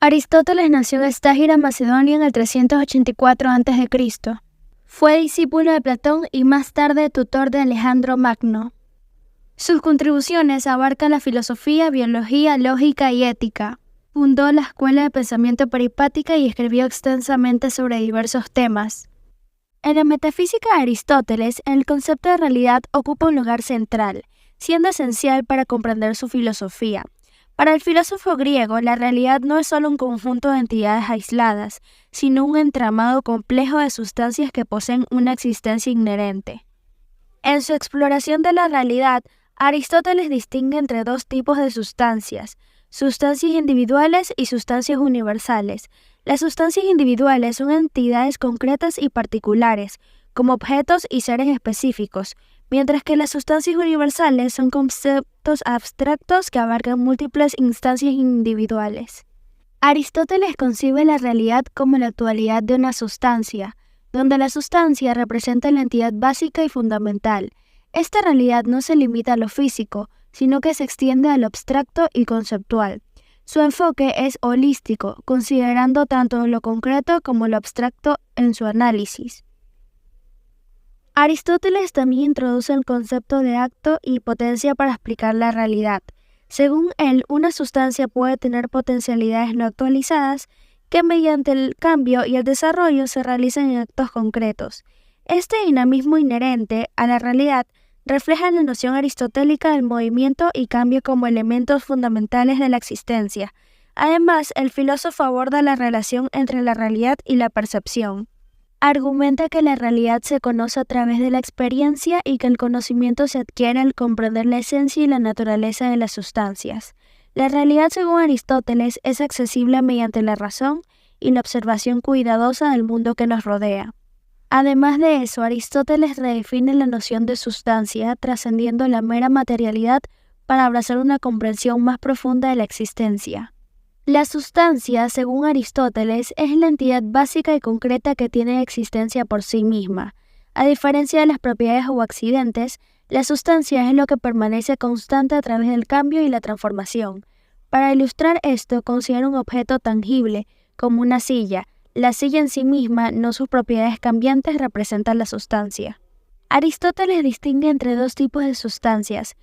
Aristóteles nació en Estágira, Macedonia, en el 384 a.C. Fue discípulo de Platón y más tarde tutor de Alejandro Magno. Sus contribuciones abarcan la filosofía, biología, lógica y ética. Fundó la Escuela de Pensamiento Peripática y escribió extensamente sobre diversos temas. En la metafísica de Aristóteles, el concepto de realidad ocupa un lugar central, siendo esencial para comprender su filosofía. Para el filósofo griego, la realidad no es solo un conjunto de entidades aisladas, sino un entramado complejo de sustancias que poseen una existencia inherente. En su exploración de la realidad, Aristóteles distingue entre dos tipos de sustancias individuales y sustancias universales. Las sustancias individuales son entidades concretas y particulares, como objetos y seres específicos, mientras que las sustancias universales son conceptos abstractos que abarcan múltiples instancias individuales. Aristóteles concibe la realidad como la actualidad de una sustancia, donde la sustancia representa la entidad básica y fundamental. Esta realidad no se limita a lo físico, sino que se extiende a lo abstracto y conceptual. Su enfoque es holístico, considerando tanto lo concreto como lo abstracto en su análisis. Aristóteles también introduce el concepto de acto y potencia para explicar la realidad. Según él, una sustancia puede tener potencialidades no actualizadas que mediante el cambio y el desarrollo se realizan en actos concretos. Este dinamismo inherente a la realidad refleja la noción aristotélica del movimiento y cambio como elementos fundamentales de la existencia. Además, el filósofo aborda la relación entre la realidad y la percepción. Argumenta que la realidad se conoce a través de la experiencia y que el conocimiento se adquiere al comprender la esencia y la naturaleza de las sustancias. La realidad, según Aristóteles, es accesible mediante la razón y la observación cuidadosa del mundo que nos rodea. Además de eso, Aristóteles redefine la noción de sustancia, trascendiendo la mera materialidad para abrazar una comprensión más profunda de la existencia. La sustancia, según Aristóteles, es la entidad básica y concreta que tiene existencia por sí misma. A diferencia de las propiedades o accidentes, la sustancia es lo que permanece constante a través del cambio y la transformación. Para ilustrar esto, considera un objeto tangible, como una silla. La silla en sí misma, no sus propiedades cambiantes, representan la sustancia. Aristóteles distingue entre dos tipos de sustancias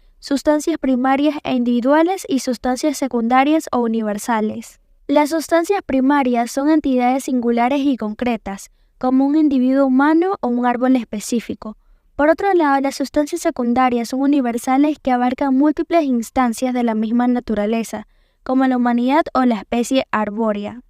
primarias e individuales y sustancias secundarias o universales. Las sustancias primarias son entidades singulares y concretas, como un individuo humano o un árbol específico. Por otro lado, las sustancias secundarias son universales que abarcan múltiples instancias de la misma naturaleza, como la humanidad o la especie arbórea.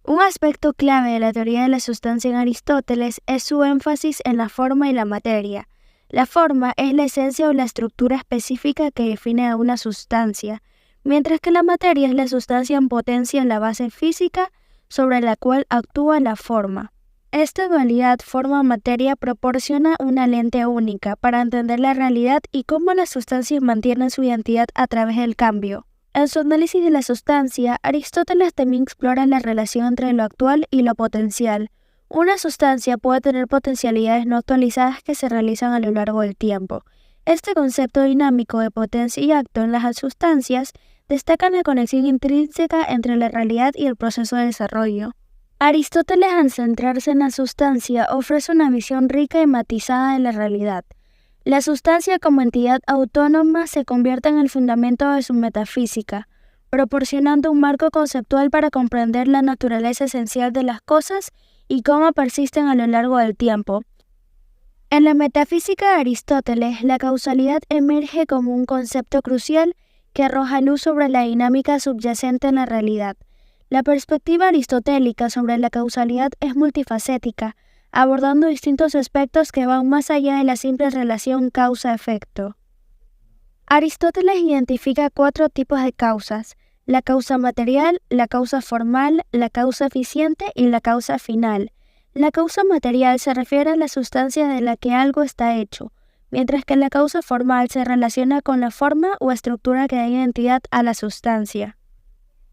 Un aspecto clave de la teoría de la sustancia en Aristóteles es su énfasis en la forma y la materia. La forma es la esencia o la estructura específica que define a una sustancia, mientras que la materia es la sustancia en potencia en la base física sobre la cual actúa la forma. Esta dualidad forma-materia proporciona una lente única para entender la realidad y cómo las sustancias mantienen su identidad a través del cambio. En su análisis de la sustancia, Aristóteles también explora la relación entre lo actual y lo potencial. Una sustancia puede tener potencialidades no actualizadas que se realizan a lo largo del tiempo. Este concepto dinámico de potencia y acto en las sustancias destaca la conexión intrínseca entre la realidad y el proceso de desarrollo. Aristóteles, al centrarse en la sustancia, ofrece una visión rica y matizada de la realidad. La sustancia como entidad autónoma se convierte en el fundamento de su metafísica, proporcionando un marco conceptual para comprender la naturaleza esencial de las cosas y cómo persisten a lo largo del tiempo. En la metafísica de Aristóteles, la causalidad emerge como un concepto crucial que arroja luz sobre la dinámica subyacente en la realidad. La perspectiva aristotélica sobre la causalidad es multifacética, abordando distintos aspectos que van más allá de la simple relación causa-efecto. Aristóteles identifica 4 tipos de causas: la causa material, la causa formal, la causa eficiente y la causa final. La causa material se refiere a la sustancia de la que algo está hecho, mientras que la causa formal se relaciona con la forma o estructura que da identidad a la sustancia.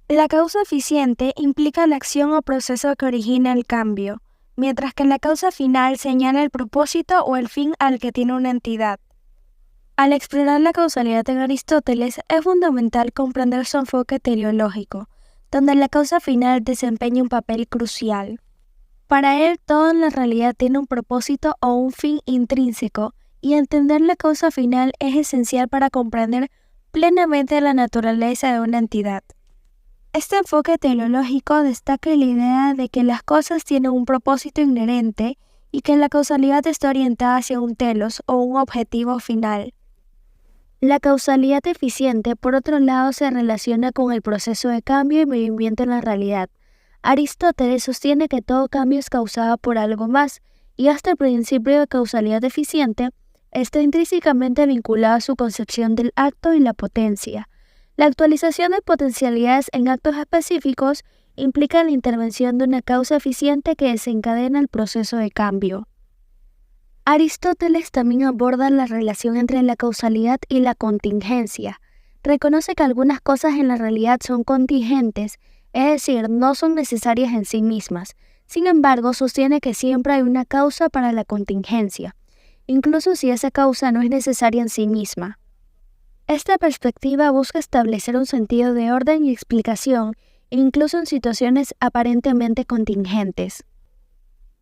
La causa eficiente implica la acción o proceso que origina el cambio, mientras que la causa final señala el propósito o el fin al que tiene una entidad. Al explorar la causalidad en Aristóteles, es fundamental comprender su enfoque teleológico. donde la causa final desempeña un papel crucial. Para él, todo en la realidad tiene un propósito o un fin intrínseco, y entender la causa final es esencial para comprender plenamente la naturaleza de una entidad. Este enfoque teleológico destaca la idea de que las cosas tienen un propósito inherente y que la causalidad está orientada hacia un telos o un objetivo final. La causalidad eficiente, por otro lado, se relaciona con el proceso de cambio y movimiento en la realidad. Aristóteles sostiene que todo cambio es causado por algo más, y hasta el principio de causalidad eficiente está intrínsecamente vinculado a su concepción del acto y la potencia. La actualización de potencialidades en actos específicos implica la intervención de una causa eficiente que desencadena el proceso de cambio. Aristóteles también aborda la relación entre la causalidad y la contingencia. Reconoce que algunas cosas en la realidad son contingentes, es decir, no son necesarias en sí mismas. Sin embargo, sostiene que siempre hay una causa para la contingencia, incluso si esa causa no es necesaria en sí misma. Esta perspectiva busca establecer un sentido de orden y explicación, incluso en situaciones aparentemente contingentes.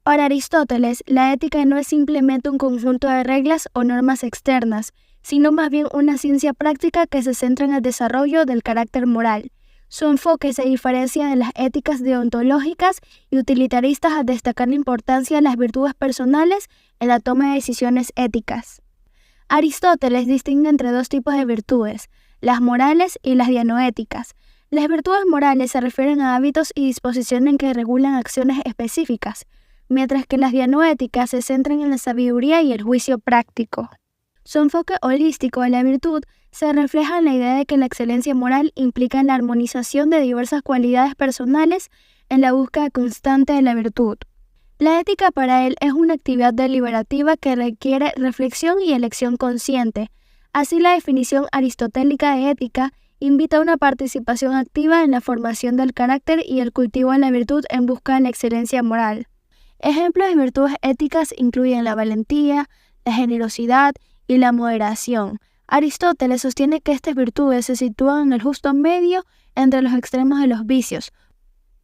Para Aristóteles, la ética no es simplemente un conjunto de reglas o normas externas, sino más bien una ciencia práctica que se centra en el desarrollo del carácter moral. Su enfoque se diferencia de las éticas deontológicas y utilitaristas al destacar la importancia de las virtudes personales en la toma de decisiones éticas. Aristóteles distingue entre dos tipos de virtudes, las morales y las dianoéticas. Las virtudes morales se refieren a hábitos y disposiciones que regulan acciones específicas, mientras que las dianoéticas se centran en la sabiduría y el juicio práctico. Su enfoque holístico de la virtud se refleja en la idea de que la excelencia moral implica la armonización de diversas cualidades personales en la búsqueda constante de la virtud. La ética para él es una actividad deliberativa que requiere reflexión y elección consciente. Así, la definición aristotélica de ética invita a una participación activa en la formación del carácter y el cultivo de la virtud en busca de la excelencia moral. Ejemplos de virtudes éticas incluyen la valentía, la generosidad y la moderación. Aristóteles sostiene que estas virtudes se sitúan en el justo medio entre los extremos de los vicios.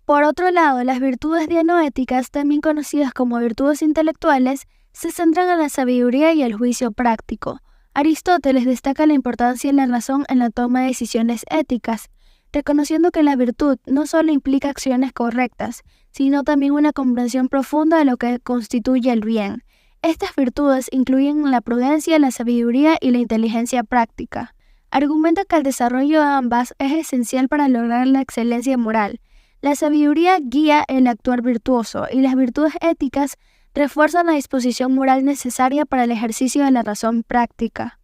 Por otro lado, las virtudes dianoéticas, también conocidas como virtudes intelectuales, se centran en la sabiduría y el juicio práctico. Aristóteles destaca la importancia de la razón en la toma de decisiones éticas, reconociendo que la virtud no solo implica acciones correctas, sino también una comprensión profunda de lo que constituye el bien. Estas virtudes incluyen la prudencia, la sabiduría y la inteligencia práctica. Argumenta que el desarrollo de ambas es esencial para lograr la excelencia moral. La sabiduría guía el actuar virtuoso y las virtudes éticas refuerzan la disposición moral necesaria para el ejercicio de la razón práctica.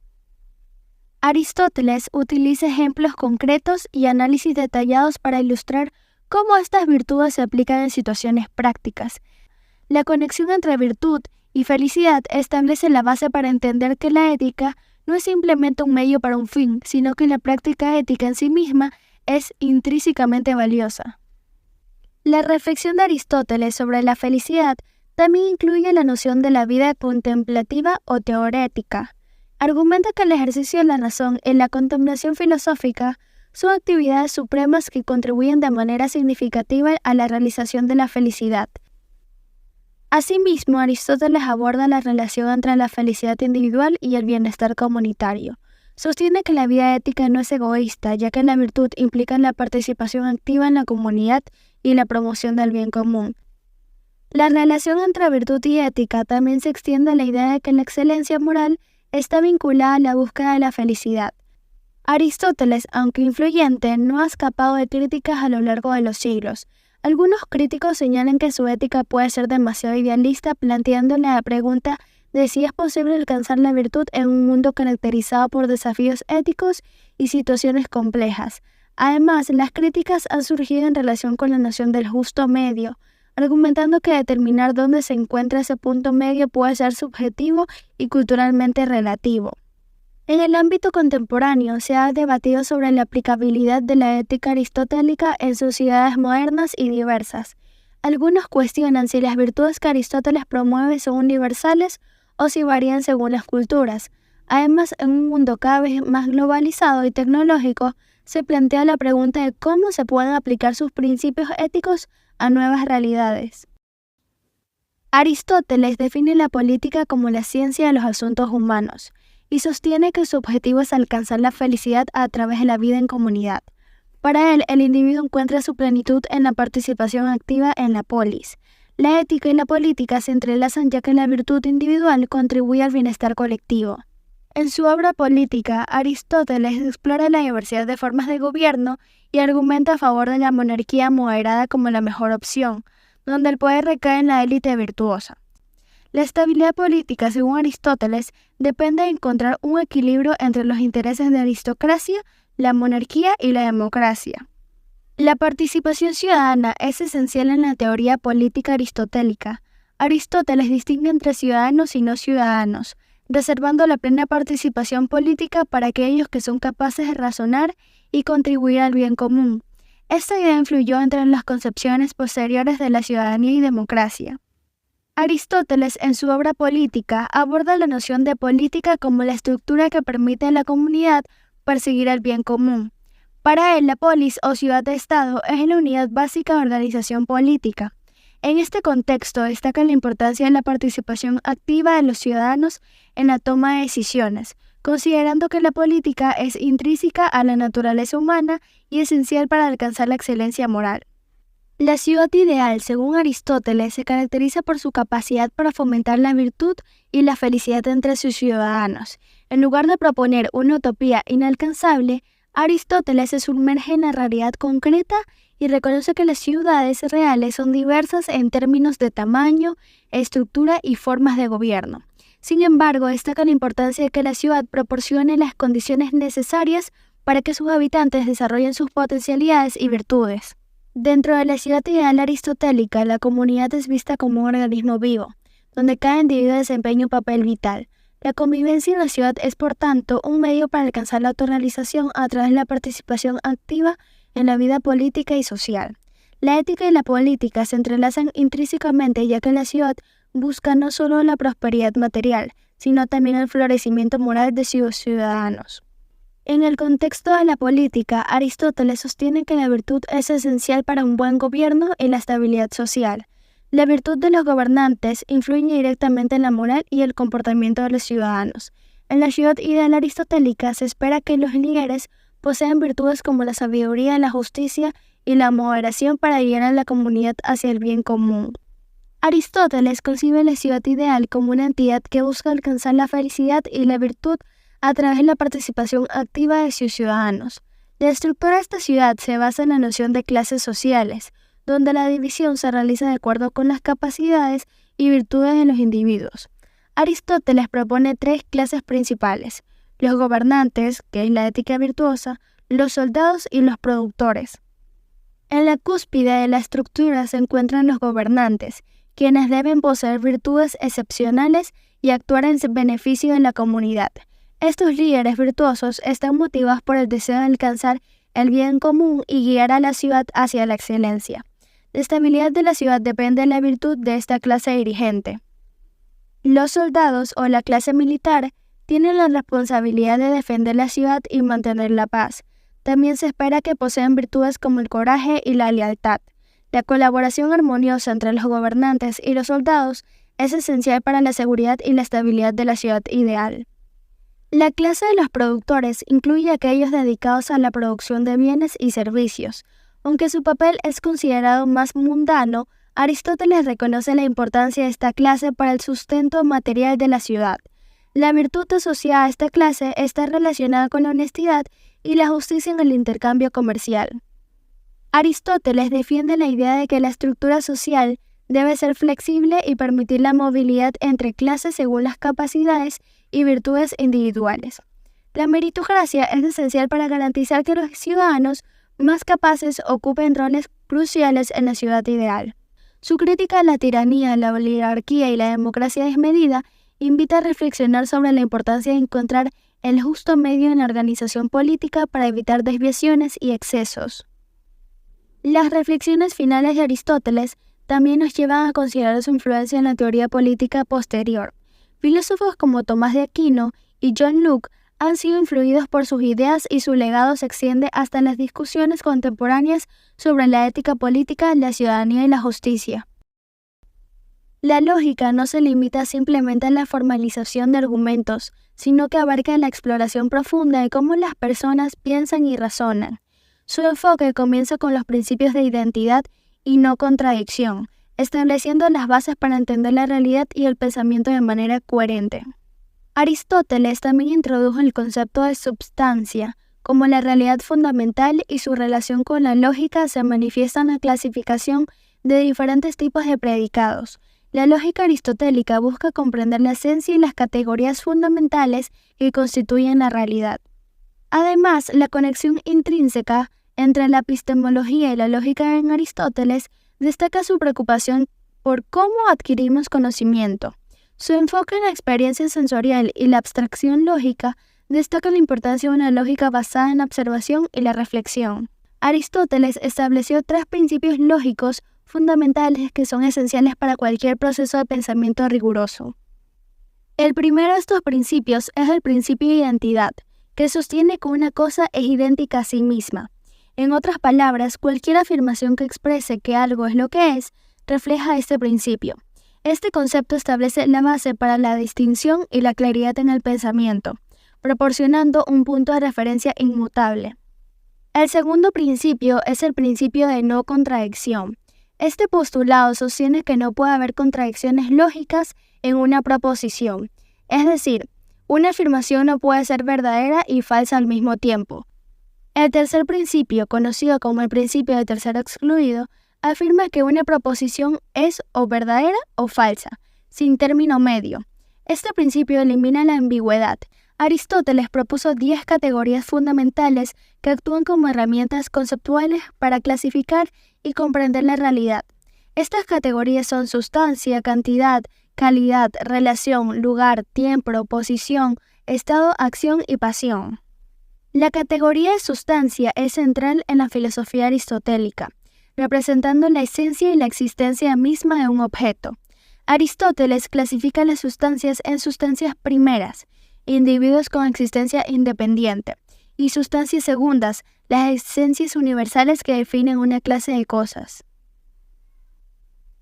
Aristóteles utiliza ejemplos concretos y análisis detallados para ilustrar cómo estas virtudes se aplican en situaciones prácticas. La conexión entre virtud y felicidad establece la base para entender que la ética no es simplemente un medio para un fin, sino que la práctica ética en sí misma es intrínsecamente valiosa. La reflexión de Aristóteles sobre la felicidad también incluye la noción de la vida contemplativa o teorética. Argumenta que el ejercicio de la razón y la contemplación filosófica son actividades supremas que contribuyen de manera significativa a la realización de la felicidad. Asimismo, Aristóteles aborda la relación entre la felicidad individual y el bienestar comunitario. Sostiene que la vida ética no es egoísta, ya que la virtud implica la participación activa en la comunidad y la promoción del bien común. La relación entre virtud y ética también se extiende a la idea de que la excelencia moral está vinculada a la búsqueda de la felicidad. Aristóteles, aunque influyente, no ha escapado de críticas a lo largo de los siglos. Algunos críticos señalan que su ética puede ser demasiado idealista, planteándole la pregunta de si es posible alcanzar la virtud en un mundo caracterizado por desafíos éticos y situaciones complejas. Además, las críticas han surgido en relación con la noción del justo medio, argumentando que determinar dónde se encuentra ese punto medio puede ser subjetivo y culturalmente relativo. En el ámbito contemporáneo se ha debatido sobre la aplicabilidad de la ética aristotélica en sociedades modernas y diversas. Algunos cuestionan si las virtudes que Aristóteles promueve son universales o si varían según las culturas. Además, en un mundo cada vez más globalizado y tecnológico, se plantea la pregunta de cómo se pueden aplicar sus principios éticos a nuevas realidades. Aristóteles define la política como la ciencia de los asuntos humanos y sostiene que su objetivo es alcanzar la felicidad a través de la vida en comunidad. Para él, el individuo encuentra su plenitud en la participación activa en la polis. La ética y la política se entrelazan ya que la virtud individual contribuye al bienestar colectivo. En su obra política, Aristóteles explora la diversidad de formas de gobierno y argumenta a favor de la monarquía moderada como la mejor opción, donde el poder recae en la élite virtuosa. La estabilidad política, según Aristóteles, depende de encontrar un equilibrio entre los intereses de la aristocracia, la monarquía y la democracia. La participación ciudadana es esencial en la teoría política aristotélica. Aristóteles distingue entre ciudadanos y no ciudadanos, reservando la plena participación política para aquellos que son capaces de razonar y contribuir al bien común. Esta idea influyó entre las concepciones posteriores de la ciudadanía y democracia. Aristóteles, en su obra política, aborda la noción de política como la estructura que permite a la comunidad perseguir el bien común. Para él, la polis o ciudad de Estado es la unidad básica de organización política. En este contexto destaca la importancia de la participación activa de los ciudadanos en la toma de decisiones, considerando que la política es intrínseca a la naturaleza humana y esencial para alcanzar la excelencia moral. La ciudad ideal, según Aristóteles, se caracteriza por su capacidad para fomentar la virtud y la felicidad entre sus ciudadanos. En lugar de proponer una utopía inalcanzable, Aristóteles se sumerge en la realidad concreta y reconoce que las ciudades reales son diversas en términos de tamaño, estructura y formas de gobierno. Sin embargo, destaca la importancia de que la ciudad proporcione las condiciones necesarias para que sus habitantes desarrollen sus potencialidades y virtudes. Dentro de la ciudad ideal aristotélica, la comunidad es vista como un organismo vivo, donde cada individuo desempeña un papel vital. La convivencia en la ciudad es, por tanto, un medio para alcanzar la autorrealización a través de la participación activa en la vida política y social. La ética y la política se entrelazan intrínsecamente ya que la ciudad busca no solo la prosperidad material, sino también el florecimiento moral de sus ciudadanos. En el contexto de la política, Aristóteles sostiene que la virtud es esencial para un buen gobierno y la estabilidad social. La virtud de los gobernantes influye directamente en la moral y el comportamiento de los ciudadanos. En la ciudad ideal aristotélica se espera que los líderes posean virtudes como la sabiduría, la justicia y la moderación para guiar a la comunidad hacia el bien común. Aristóteles concibe la ciudad ideal como una entidad que busca alcanzar la felicidad y la virtud a través de la participación activa de sus ciudadanos. La estructura de esta ciudad se basa en la noción de clases sociales, donde la división se realiza de acuerdo con las capacidades y virtudes de los individuos. Aristóteles propone tres clases principales: los gobernantes, que es la ética virtuosa, los soldados y los productores. En la cúspide de la estructura se encuentran los gobernantes, quienes deben poseer virtudes excepcionales y actuar en beneficio de la comunidad. Estos líderes virtuosos están motivados por el deseo de alcanzar el bien común y guiar a la ciudad hacia la excelencia. La estabilidad de la ciudad depende de la virtud de esta clase dirigente. Los soldados o la clase militar tienen la responsabilidad de defender la ciudad y mantener la paz. También se espera que posean virtudes como el coraje y la lealtad. La colaboración armoniosa entre los gobernantes y los soldados es esencial para la seguridad y la estabilidad de la ciudad ideal. La clase de los productores incluye a aquellos dedicados a la producción de bienes y servicios. Aunque su papel es considerado más mundano, Aristóteles reconoce la importancia de esta clase para el sustento material de la ciudad. La virtud asociada a esta clase está relacionada con la honestidad y la justicia en el intercambio comercial. Aristóteles defiende la idea de que la estructura social debe ser flexible y permitir la movilidad entre clases según las capacidades y virtudes individuales. La meritocracia es esencial para garantizar que los ciudadanos más capaces ocupen roles cruciales en la ciudad ideal. Su crítica a la tiranía, la oligarquía y la democracia desmedida invita a reflexionar sobre la importancia de encontrar el justo medio en la organización política para evitar desviaciones y excesos. Las reflexiones finales de Aristóteles también nos llevan a considerar su influencia en la teoría política posterior. Filósofos como Tomás de Aquino y John Locke han sido influidos por sus ideas y su legado se extiende hasta las discusiones contemporáneas sobre la ética política, la ciudadanía y la justicia. La lógica no se limita simplemente a la formalización de argumentos, sino que abarca la exploración profunda de cómo las personas piensan y razonan. Su enfoque comienza con los principios de identidad y no contradicción, estableciendo las bases para entender la realidad y el pensamiento de manera coherente. Aristóteles también introdujo el concepto de substancia como la realidad fundamental y su relación con la lógica se manifiesta en la clasificación de diferentes tipos de predicados. La lógica aristotélica busca comprender la esencia y las categorías fundamentales que constituyen la realidad. Además, la conexión intrínseca entre la epistemología y la lógica en Aristóteles destaca su preocupación por cómo adquirimos conocimiento. Su enfoque en la experiencia sensorial y la abstracción lógica destaca la importancia de una lógica basada en la observación y la reflexión. Aristóteles estableció 3 principios lógicos fundamentales que son esenciales para cualquier proceso de pensamiento riguroso. El primero de estos principios es el principio de identidad, que sostiene que una cosa es idéntica a sí misma. En otras palabras, cualquier afirmación que exprese que algo es lo que es, refleja este principio. Este concepto establece la base para la distinción y la claridad en el pensamiento, proporcionando un punto de referencia inmutable. El segundo principio es el principio de no contradicción. Este postulado sostiene que no puede haber contradicciones lógicas en una proposición, es decir, una afirmación no puede ser verdadera y falsa al mismo tiempo. El tercer principio, conocido como el principio de tercero excluido, afirma que una proposición es o verdadera o falsa, sin término medio. Este principio elimina la ambigüedad. Aristóteles propuso 10 categorías fundamentales que actúan como herramientas conceptuales para clasificar y comprender la realidad. Estas categorías son sustancia, cantidad, calidad, relación, lugar, tiempo, posición, estado, acción y pasión. La categoría de sustancia es central en la filosofía aristotélica, representando la esencia y la existencia misma de un objeto. Aristóteles clasifica las sustancias en sustancias primeras, individuos con existencia independiente, y sustancias segundas, las esencias universales que definen una clase de cosas.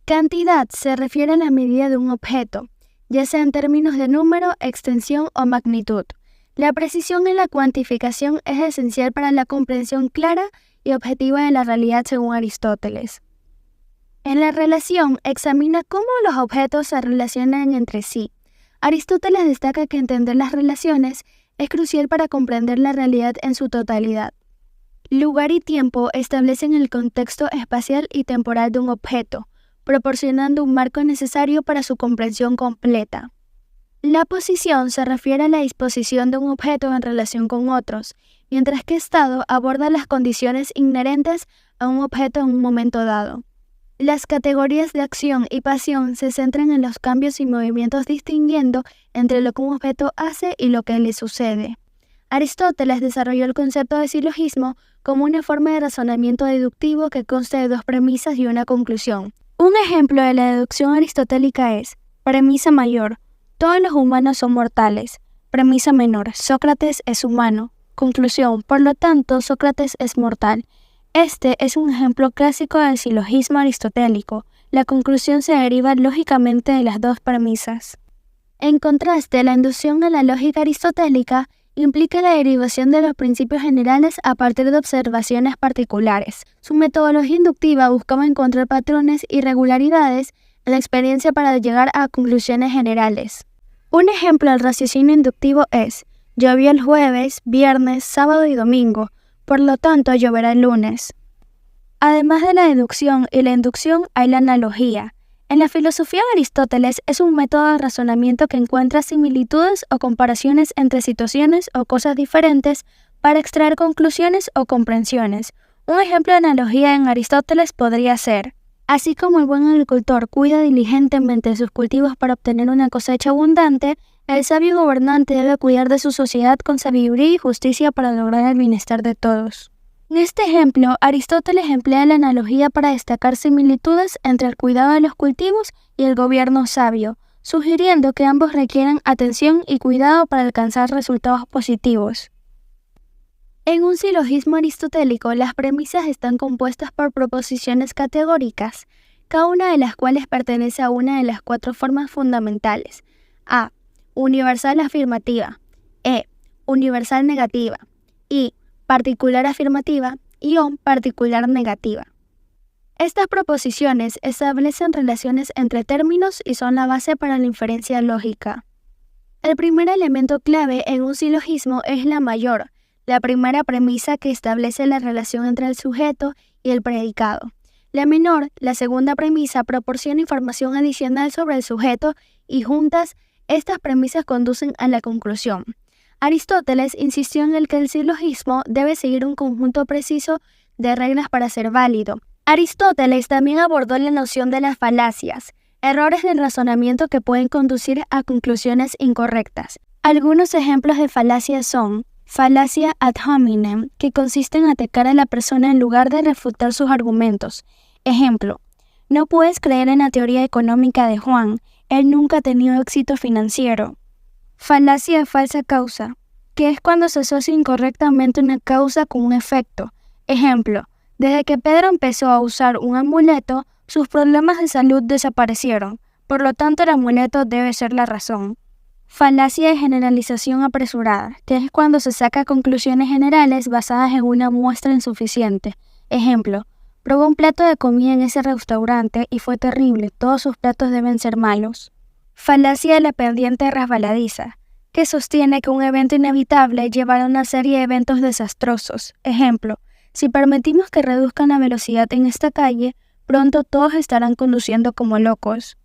Cantidad se refiere a la medida de un objeto, ya sea en términos de número, extensión o magnitud. La precisión en la cuantificación es esencial para la comprensión clara y objetiva de la realidad según Aristóteles. En la relación, examina cómo los objetos se relacionan entre sí. Aristóteles destaca que entender las relaciones es crucial para comprender la realidad en su totalidad. Lugar y tiempo establecen el contexto espacial y temporal de un objeto, proporcionando un marco necesario para su comprensión completa. La posición se refiere a la disposición de un objeto en relación con otros, mientras que estado aborda las condiciones inherentes a un objeto en un momento dado. Las categorías de acción y pasión se centran en los cambios y movimientos distinguiendo entre lo que un objeto hace y lo que le sucede. Aristóteles desarrolló el concepto de silogismo como una forma de razonamiento deductivo que consta de 2 premisas y una conclusión. Un ejemplo de la deducción aristotélica es: premisa mayor, todos los humanos son mortales. Premisa menor, Sócrates es humano. Conclusión, por lo tanto, Sócrates es mortal. Este es un ejemplo clásico del silogismo aristotélico. La conclusión se deriva lógicamente de las 2 premisas. En contraste, la inducción a la lógica aristotélica implica la derivación de los principios generales a partir de observaciones particulares. Su metodología inductiva buscaba encontrar patrones y regularidades en la experiencia para llegar a conclusiones generales. Un ejemplo del raciocinio inductivo es: llovió el jueves, viernes, sábado y domingo, por lo tanto lloverá el lunes. Además de la deducción y la inducción hay la analogía. En la filosofía de Aristóteles es un método de razonamiento que encuentra similitudes o comparaciones entre situaciones o cosas diferentes para extraer conclusiones o comprensiones. Un ejemplo de analogía en Aristóteles podría ser: así como el buen agricultor cuida diligentemente sus cultivos para obtener una cosecha abundante, el sabio gobernante debe cuidar de su sociedad con sabiduría y justicia para lograr el bienestar de todos. En este ejemplo, Aristóteles emplea la analogía para destacar similitudes entre el cuidado de los cultivos y el gobierno sabio. sugiriendo que ambos requieren atención y cuidado para alcanzar resultados positivos. En un silogismo aristotélico, las premisas están compuestas por proposiciones categóricas, cada una de las cuales pertenece a una de las 4 formas fundamentales: A. Universal afirmativa, E. Universal negativa, I. Particular afirmativa y O. Particular negativa. Estas proposiciones establecen relaciones entre términos y son la base para la inferencia lógica. El primer elemento clave en un silogismo es la mayor, la primera premisa que establece la relación entre el sujeto y el predicado. La menor, la segunda premisa, proporciona información adicional sobre el sujeto y juntas, estas premisas conducen a la conclusión. Aristóteles insistió en el que el silogismo debe seguir un conjunto preciso de reglas para ser válido. Aristóteles también abordó la noción de las falacias, errores de razonamiento que pueden conducir a conclusiones incorrectas. Algunos ejemplos de falacias son: falacia ad hominem, que consiste en atacar a la persona en lugar de refutar sus argumentos. Ejemplo: no puedes creer en la teoría económica de Juan, él nunca ha tenido éxito financiero. Falacia de falsa causa, que es cuando se asocia incorrectamente una causa con un efecto. Ejemplo: desde que Pedro empezó a usar un amuleto, sus problemas de salud desaparecieron, por lo tanto el amuleto debe ser la razón. Falacia de generalización apresurada, que es cuando se saca conclusiones generales basadas en una muestra insuficiente. Ejemplo: probó un plato de comida en ese restaurante y fue terrible, todos sus platos deben ser malos. Falacia de la pendiente resbaladiza, que sostiene que un evento inevitable llevará a una serie de eventos desastrosos. Ejemplo: si permitimos que reduzcan la velocidad en esta calle, pronto todos estarán conduciendo como locos.